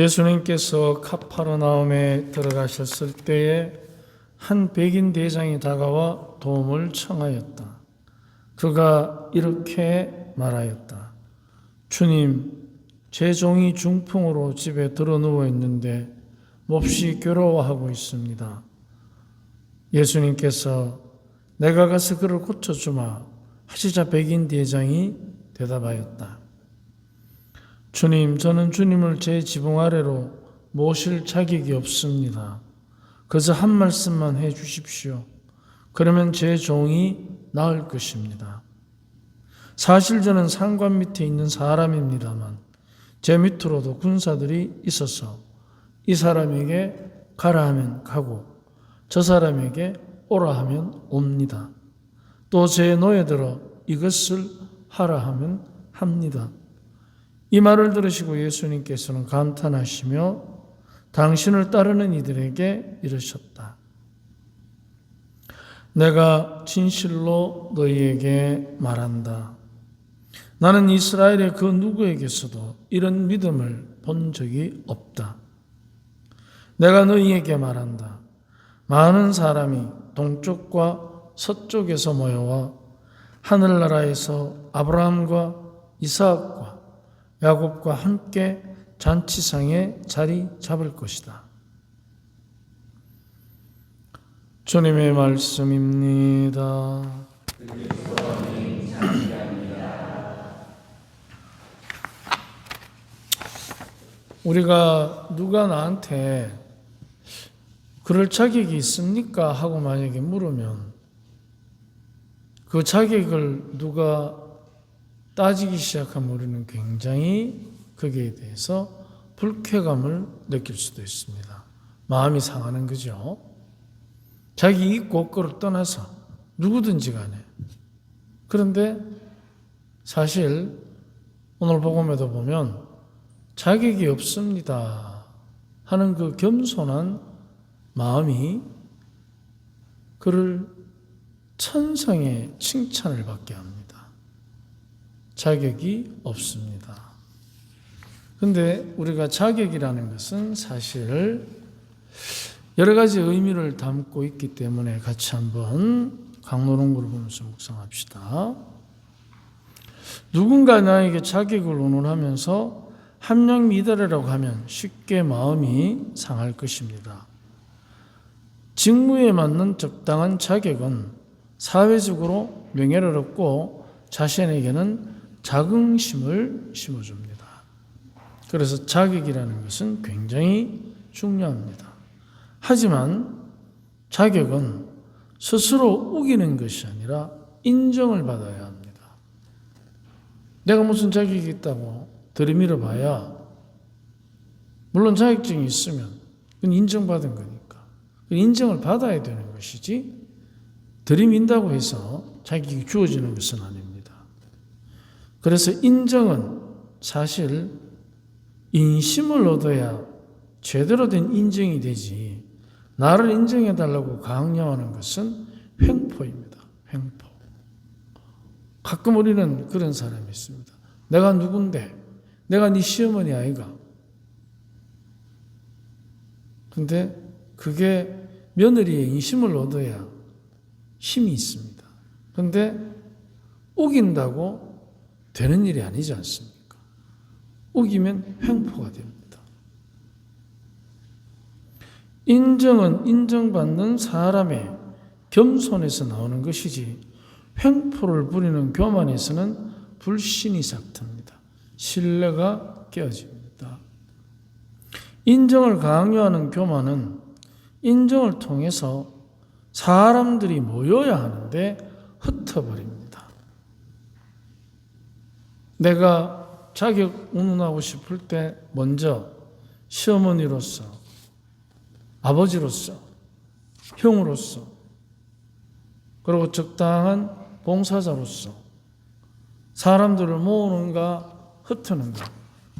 예수님께서 카파르나움에 들어가셨을 때에 한 백인 대장이 다가와 도움을 청하였다. 그가 이렇게 말하였다. 주님, 제 종이 중풍으로 집에 들어 누워 있는데 몹시 괴로워하고 있습니다. 예수님께서 내가 가서 그를 고쳐주마 하시자 백인 대장이 대답하였다. 주님, 저는 주님을 제 지붕 아래로 모실 자격이 없습니다. 그저 한 말씀만 해 주십시오. 그러면 제 종이 나을 것입니다. 사실 저는 상관 밑에 있는 사람입니다만 제 밑으로도 군사들이 있어서 이 사람에게 가라 하면 가고 저 사람에게 오라 하면 옵니다. 또 제 노예들어 이것을 하라 하면 합니다. 이 말을 들으시고 예수님께서는 감탄하시며 당신을 따르는 이들에게 이르셨다. 내가 진실로 너희에게 말한다. 나는 이스라엘의 그 누구에게서도 이런 믿음을 본 적이 없다. 내가 너희에게 말한다. 많은 사람이 동쪽과 서쪽에서 모여와 하늘나라에서 아브라함과 이삭과 야곱과 함께 잔치상에 자리 잡을 것이다. 주님의 말씀입니다. 우리가 누가 나한테 그럴 자격이 있습니까? 하고 만약에 물으면 그 자격을 누가 따지기 시작하면 우리는 굉장히 거기에 대해서 불쾌감을 느낄 수도 있습니다. 마음이 상하는 거죠. 자기 있고 없고를 떠나서 누구든지 간에. 그런데 사실 오늘 복음에도 보면 자격이 없습니다 하는 그 겸손한 마음이 그를 천상의 칭찬을 받게 합니다. 자격이 없습니다. 그런데 우리가 자격이라는 것은 사실 여러 가지 의미를 담고 있기 때문에 같이 한번 강노동구를 보면서 묵상합시다. 누군가 나에게 자격을 의논하면서 함량 미달이라고 하면 쉽게 마음이 상할 것입니다. 직무에 맞는 적당한 자격은 사회적으로 명예를 얻고 자신에게는 자긍심을 심어줍니다. 그래서 자격이라는 것은 굉장히 중요합니다. 하지만 자격은 스스로 우기는 것이 아니라 인정을 받아야 합니다. 내가 무슨 자격이 있다고 들이밀어 봐야 물론 자격증이 있으면 그건 인정받은 거니까 인정을 받아야 되는 것이지 들이민다고 해서 자격이 주어지는 것은 아닙니다. 그래서 인정은 사실 인심을 얻어야 제대로 된 인정이 되지 나를 인정해달라고 강요하는 것은 횡포입니다. 횡포. 가끔 우리는 그런 사람이 있습니다. 내가 누군데? 내가 네 시어머니 아이가? 근데 그게 며느리의 인심을 얻어야 힘이 있습니다. 그런데 우긴다고 되는 일이 아니지 않습니까? 우기면 횡포가 됩니다. 인정은 인정받는 사람의 겸손에서 나오는 것이지 횡포를 부리는 교만에서는 불신이 삭틉니다. 신뢰가 깨어집니다. 인정을 강요하는 교만은 인정을 통해서 사람들이 모여야 하는데 흩어버립니다. 내가 자격 운운하고 싶을 때 먼저 시어머니로서, 아버지로서, 형으로서, 그리고 적당한 봉사자로서 사람들을 모으는가 흩트는가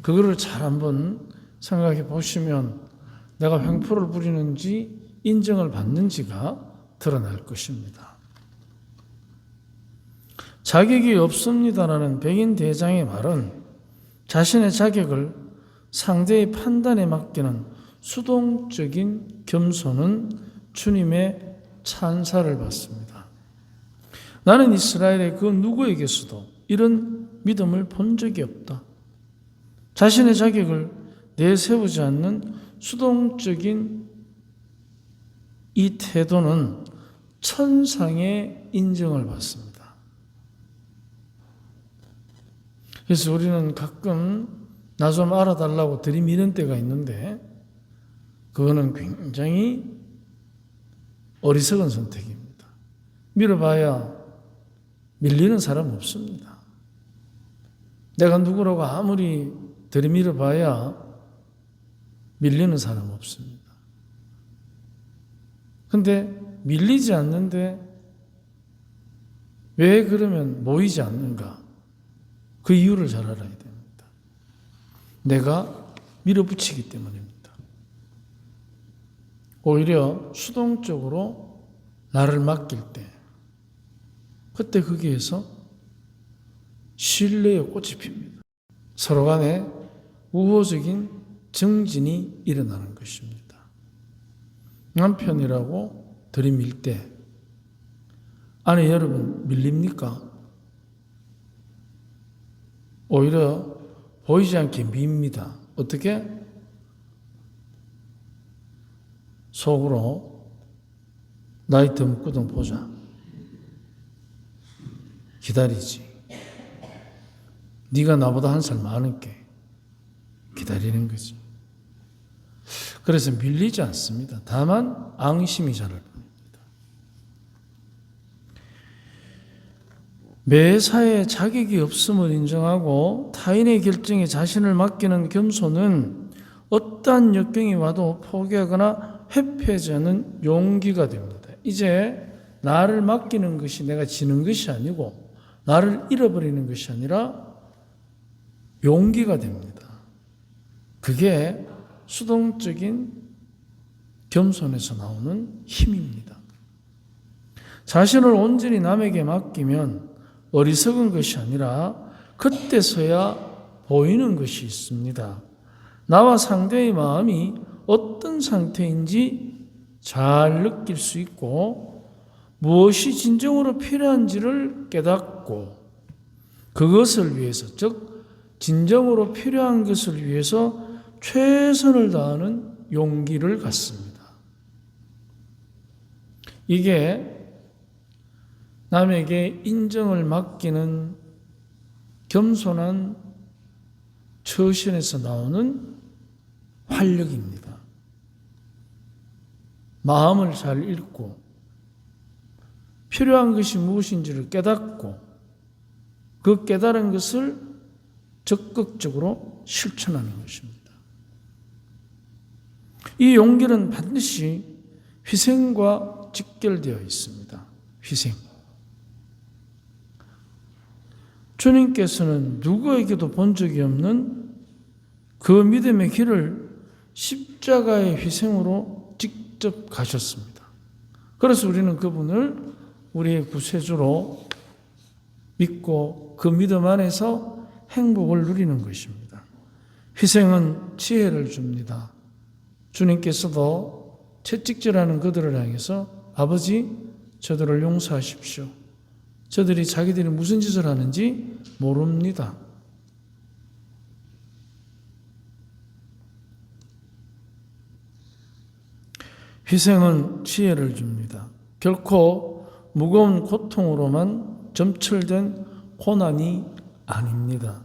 그거를 잘 한번 생각해 보시면 내가 횡포를 부리는지 인정을 받는지가 드러날 것입니다. 자격이 없습니다라는 백인 대장의 말은 자신의 자격을 상대의 판단에 맡기는 수동적인 겸손은 주님의 찬사를 받습니다. 나는 이스라엘의 그 누구에게서도 이런 믿음을 본 적이 없다. 자신의 자격을 내세우지 않는 수동적인 이 태도는 천상의 인정을 받습니다. 그래서 우리는 가끔 나 좀 알아달라고 들이미는 때가 있는데 그거는 굉장히 어리석은 선택입니다. 밀어봐야 밀리는 사람 없습니다. 내가 누구라고 아무리 들이밀어봐야 밀리는 사람 없습니다. 근데 밀리지 않는데 왜 그러면 모이지 않는가? 그 이유를 잘 알아야 됩니다. 내가 밀어붙이기 때문입니다. 오히려 수동적으로 나를 맡길 때 그때 거기에서 신뢰의 꽃이 핍니다. 서로 간에 우호적인 정진이 일어나는 것입니다. 남편이라고 들이밀 때 아내 여러분 밀립니까? 오히려 보이지 않게 밉니다. 어떻게? 속으로 나이 듬거든 보자. 기다리지. 네가 나보다 한 살 많은게 기다리는 거지. 그래서 밀리지 않습니다. 다만 앙심이 자랄 뿐입니다. 매사에 자격이 없음을 인정하고 타인의 결정에 자신을 맡기는 겸손은 어떠한 역경이 와도 포기하거나 회피하지 않는 용기가 됩니다. 이제 나를 맡기는 것이 내가 지는 것이 아니고 나를 잃어버리는 것이 아니라 용기가 됩니다. 그게 수동적인 겸손에서 나오는 힘입니다. 자신을 온전히 남에게 맡기면 어리석은 것이 아니라 그때서야 보이는 것이 있습니다. 나와 상대의 마음이 어떤 상태인지 잘 느낄 수 있고 무엇이 진정으로 필요한지를 깨닫고 그것을 위해서, 즉 진정으로 필요한 것을 위해서 최선을 다하는 용기를 갖습니다. 이게 남에게 인정을 맡기는 겸손한 처신에서 나오는 활력입니다. 마음을 잘 읽고 필요한 것이 무엇인지를 깨닫고 그 깨달은 것을 적극적으로 실천하는 것입니다. 이 용기는 반드시 희생과 직결되어 있습니다. 희생. 주님께서는 누구에게도 본 적이 없는 그 믿음의 길을 십자가의 희생으로 직접 가셨습니다. 그래서 우리는 그분을 우리의 구세주로 믿고 그 믿음 안에서 행복을 누리는 것입니다. 희생은 지혜를 줍니다. 주님께서도 채찍질하는 그들을 향해서 아버지 저들을 용서하십시오. 저들이 자기들이 무슨 짓을 하는지 모릅니다. 희생은 지혜를 줍니다. 결코 무거운 고통으로만 점철된 고난이 아닙니다.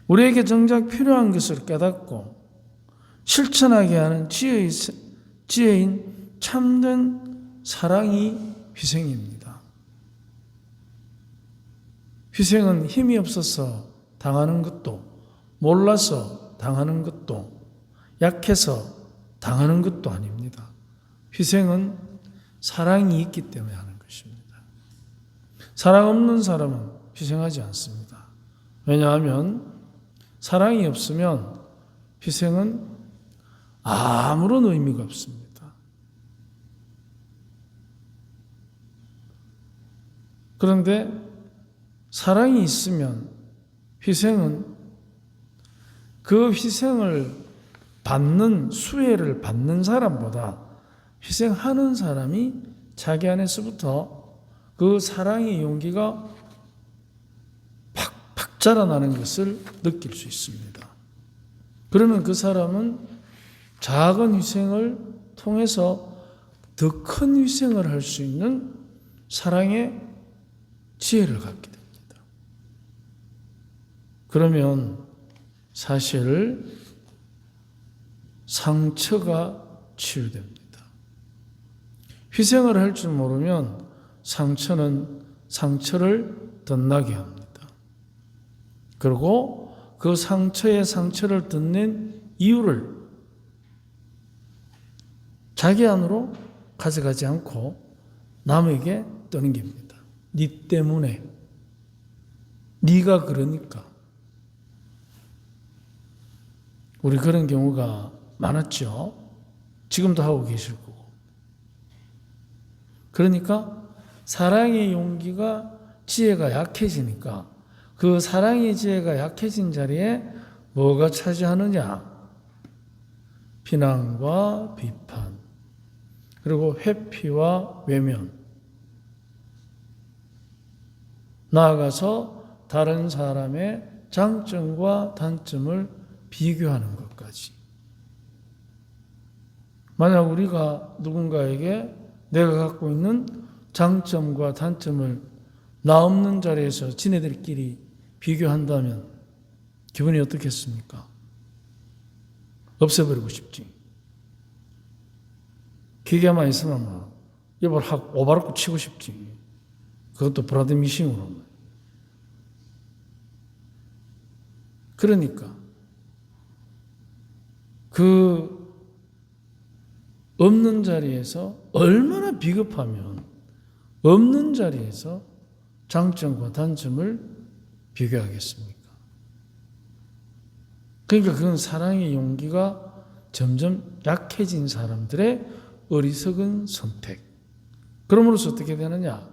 우리에게 정작 필요한 것을 깨닫고 실천하게 하는 지혜인 참된 사랑이 희생입니다. 희생은 힘이 없어서 당하는 것도, 몰라서 당하는 것도, 약해서 당하는 것도 아닙니다. 희생은 사랑이 있기 때문에 하는 것입니다. 사랑 없는 사람은 희생하지 않습니다. 왜냐하면 사랑이 없으면 희생은 아무런 의미가 없습니다. 그런데 사랑이 있으면 희생은 그 희생을 받는, 수혜를 받는 사람보다 희생하는 사람이 자기 안에서부터 그 사랑의 용기가 팍팍 자라나는 것을 느낄 수 있습니다. 그러면 그 사람은 작은 희생을 통해서 더 큰 희생을 할 수 있는 사랑의 지혜를 갖게 됩니다. 그러면 사실 상처가 치유됩니다. 희생을 할 줄 모르면 상처는 상처를 덧나게 합니다. 그리고 그 상처에 상처를 덧낸 이유를 자기 안으로 가져가지 않고 남에게 떠넘깁니다. 네 때문에, 네가 그러니까. 우리 그런 경우가 많았죠. 지금도 하고 계실 거고. 그러니까 사랑의 용기가, 지혜가 약해지니까 그 사랑의 지혜가 약해진 자리에 뭐가 차지하느냐? 비난과 비판, 그리고 회피와 외면, 나아가서 다른 사람의 장점과 단점을 비교하는 것까지. 만약 우리가 누군가에게 내가 갖고 있는 장점과 단점을 나 없는 자리에서 지네들끼리 비교한다면 기분이 어떻겠습니까? 없애버리고 싶지. 기계만 있으면 뭐 입을 확 오바롭고 치고 싶지. 그것도 브라드 미싱으로. 그러니까 그 없는 자리에서 얼마나 비겁하면 없는 자리에서 장점과 단점을 비교하겠습니까? 그러니까 그건 사랑의 용기가 점점 약해진 사람들의 어리석은 선택. 그러므로서 어떻게 되느냐?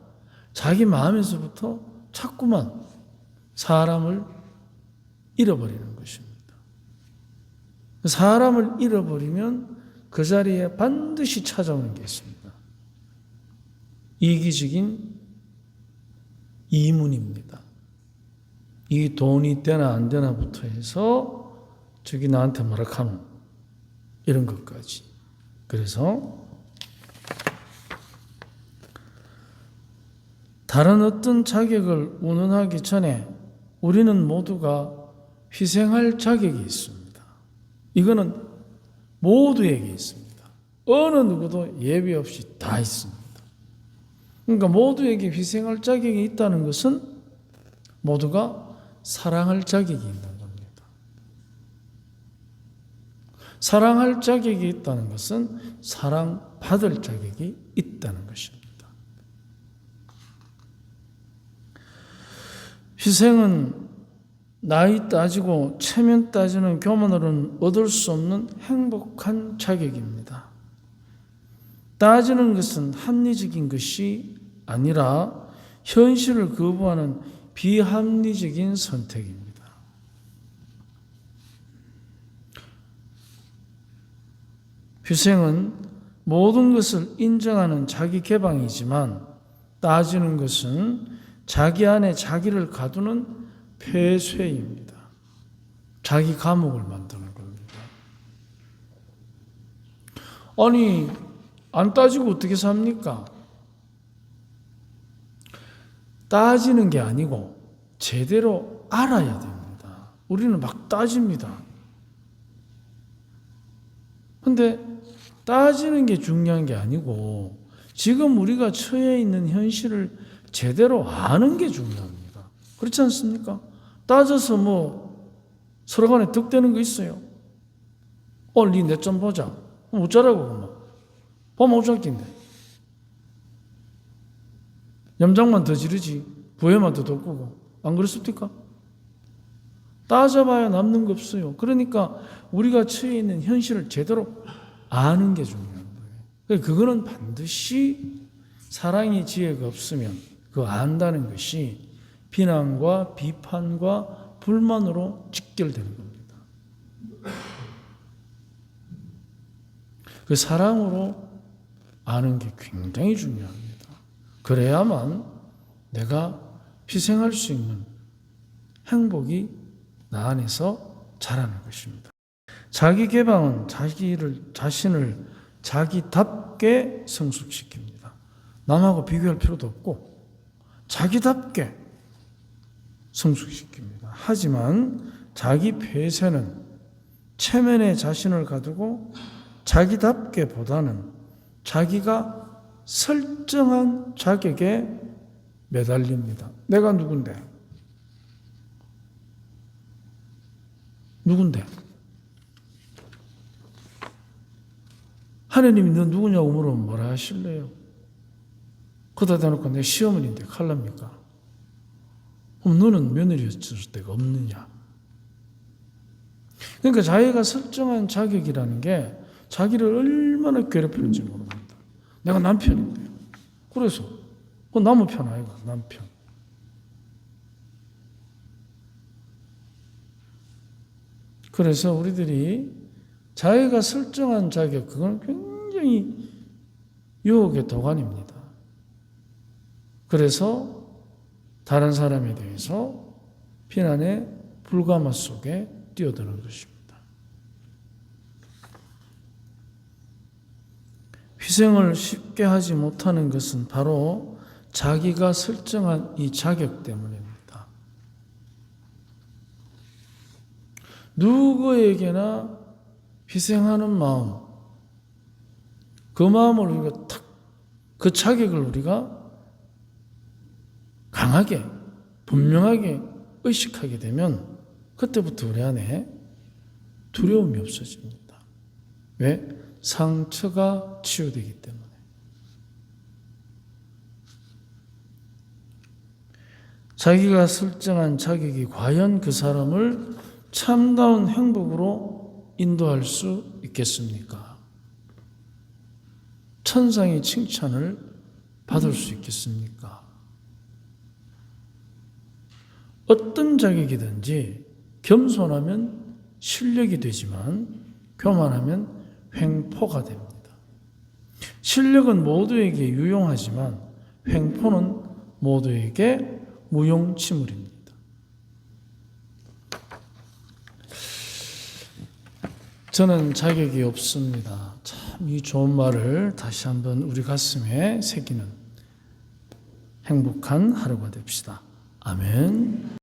자기 마음에서부터 자꾸만 사람을 잃어버리는 것입니다. 사람을 잃어버리면 그 자리에 반드시 찾아오는 게 있습니다. 이기적인 이문입니다. 이 돈이 되나 안 되나부터 해서 저기 나한테 뭐라 카노 이런 것까지. 그래서 다른 어떤 자격을 운운하기 전에 우리는 모두가 희생할 자격이 있습니다. 이거는 모두에게 있습니다. 어느 누구도 예외 없이 다 있습니다. 그러니까 모두에게 희생할 자격이 있다는 것은 모두가 사랑할 자격이 있는 겁니다. 사랑할 자격이 있다는 것은 사랑받을 자격이 있다는 것입니다. 희생은 나이 따지고 체면 따지는 교만으로는 얻을 수 없는 행복한 자격입니다. 따지는 것은 합리적인 것이 아니라 현실을 거부하는 비합리적인 선택입니다. 희생은 모든 것을 인정하는 자기 개방이지만 따지는 것은 자기 안에 자기를 가두는 폐쇄입니다. 자기 감옥을 만드는 겁니다. 아니, 안 따지고 어떻게 삽니까? 따지는 게 아니고 제대로 알아야 됩니다. 우리는 막 따집니다. 근데 따지는 게 중요한 게 아니고 지금 우리가 처해 있는 현실을 제대로 아는 게 중요합니다. 그렇지 않습니까? 따져서 뭐 서로 간에 득되는 거 있어요. 니 내 좀 보자. 어쩌라고 그만. 보면 어쩌긴데. 염장만 더 지르지 부해만 더 돋구고. 안 그렇습니까? 따져봐야 남는 거 없어요. 그러니까 우리가 처해 있는 현실을 제대로 아는 게 중요한 거예요. 그거는 반드시 사랑의 지혜가 없으면 그 안다는 것이 비난과 비판과 불만으로 직결되는 겁니다. 그 사랑으로 아는 게 굉장히 중요합니다. 그래야만 내가 희생할 수 있는 행복이 나 안에서 자라는 것입니다. 자기 개방은 자신을 자기답게 성숙시킵니다. 남하고 비교할 필요도 없고 자기답게 성숙시킵니다. 하지만 자기 폐쇄는 체면에 자신을 가두고 자기답게 보다는 자기가 설정한 자격에 매달립니다. 내가 누군데? 하느님이 너 누구냐고 물으면 뭐라 하실래요? 그러다 대놓고 내 시어머니인데 칼납니까? 그럼 너는 며느리였을 때가 없느냐? 그러니까 자기가 설정한 자격이라는 게 자기를 얼마나 괴롭히는지 모릅니다. 내가 남편인데. 그래서 남의 편 아이가 남편. 그래서 우리들이 자기가 설정한 자격, 그건 굉장히 유혹의 도가니입니다. 그래서 다른 사람에 대해서 비난의 불가마 속에 뛰어드는 것입니다. 희생을 쉽게 하지 못하는 것은 바로 자기가 설정한 이 자격 때문입니다. 누구에게나 희생하는 마음, 그 마음을 우리가 그 자격을 우리가 강하게, 분명하게 의식하게 되면 그때부터 우리 안에 두려움이 없어집니다. 왜? 상처가 치유되기 때문에. 자기가 설정한 자격이 과연 그 사람을 참다운 행복으로 인도할 수 있겠습니까? 천상의 칭찬을 받을 수 있겠습니까? 어떤 자격이든지 겸손하면 실력이 되지만 교만하면 횡포가 됩니다. 실력은 모두에게 유용하지만 횡포는 모두에게 무용지물입니다. 저는 자격이 없습니다. 참 이 좋은 말을 다시 한번 우리 가슴에 새기는 행복한 하루가 됩시다. 아멘.